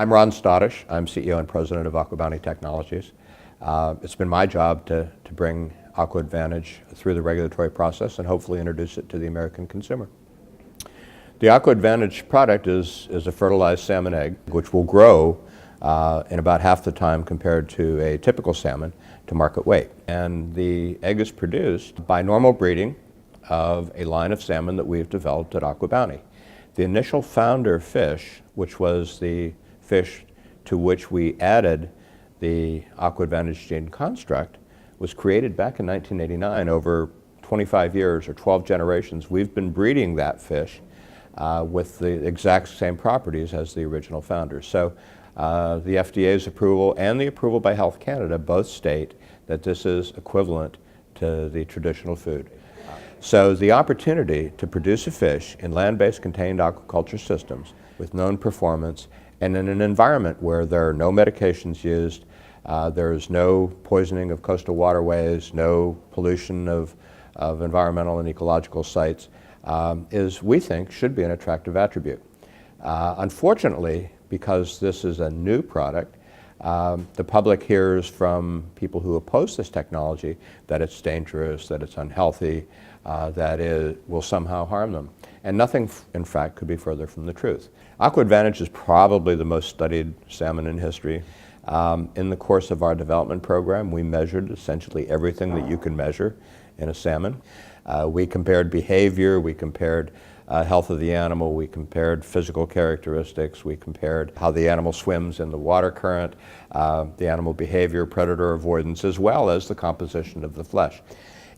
I'm Ron Stotish. I'm CEO and President of AquaBounty Technologies. It's been my job to bring AquaAdvantage through the regulatory process and hopefully introduce it to the American consumer. The AquaAdvantage product is a fertilized salmon egg, which will grow in about half the time compared to a typical salmon to market weight. And the egg is produced by normal breeding of a line of salmon that we've developed at AquaBounty. The initial founder fish, which was the fish to which we added the AquaAdvantage gene construct, was created back in 1989. Over 25 years or 12 generations, we've been breeding that fish with the exact same properties as the original founders. So the FDA's approval and the approval by Health Canada both state that this is equivalent to the traditional food. So the opportunity to produce a fish in land-based contained aquaculture systems with known performance and in an environment where there are no medications used, there's no poisoning of coastal waterways, no pollution of environmental and ecological sites, we think, should be an attractive attribute. Unfortunately, because this is a new product, the public hears from people who oppose this technology that it's dangerous, that it's unhealthy, that it will somehow harm them. And nothing, in fact, could be further from the truth. AquaAdvantage is probably the most studied salmon in history. In the course of our development program, we measured essentially everything that you can measure in a salmon. We compared behavior, we compared health of the animal, we compared physical characteristics, we compared how the animal swims in the water current, the animal behavior, predator avoidance, as well as the composition of the flesh.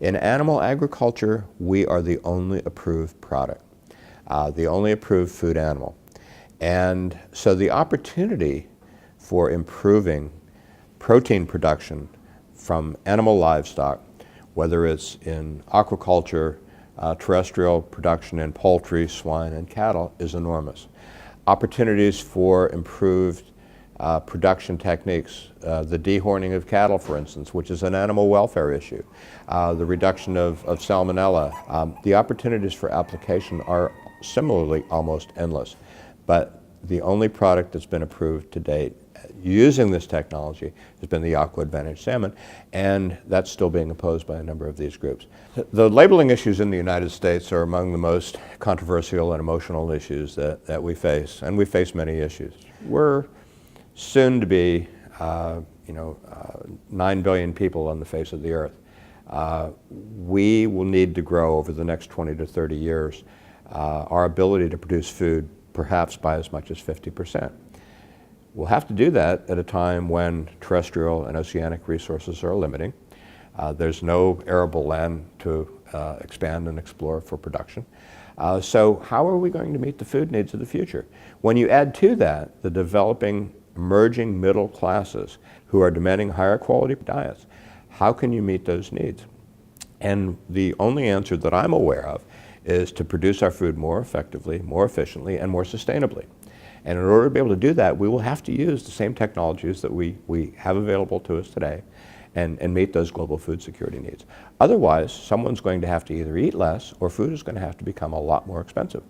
In animal agriculture, we are the only approved product, the only approved food animal. And so the opportunity for improving protein production from animal livestock, whether it's in aquaculture, terrestrial production in poultry, swine, and cattle, is enormous. Opportunities for improved production techniques, the dehorning of cattle, for instance, which is an animal welfare issue, the reduction of salmonella. The opportunities for application are similarly almost endless. But the only product that's been approved to date using this technology has been the AquaAdvantage salmon, and that's still being opposed by a number of these groups. The labeling issues in the United States are among the most controversial and emotional issues that we face, and we face many issues. We're soon to be 9 billion people on the face of the earth. We will need to grow over the next 20 to 30 years our ability to produce food perhaps by as much as 50%. We'll have to do that at a time when terrestrial and oceanic resources are limiting. There's no arable land to expand and explore for production. So how are we going to meet the food needs of the future? When you add to that the developing emerging middle classes who are demanding higher quality diets, how can you meet those needs? And the only answer that I'm aware of is to produce our food more effectively, more efficiently, and more sustainably. And in order to be able to do that, we will have to use the same technologies that we have available to us today and meet those global food security needs. Otherwise, someone's going to have to either eat less or food is going to have to become a lot more expensive.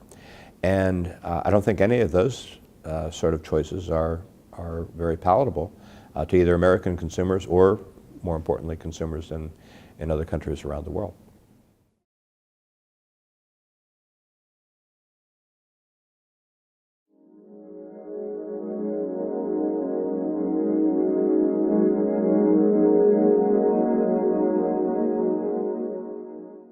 And I don't think any of those sort of choices are very palatable to either American consumers or, more importantly, consumers in other countries around the world.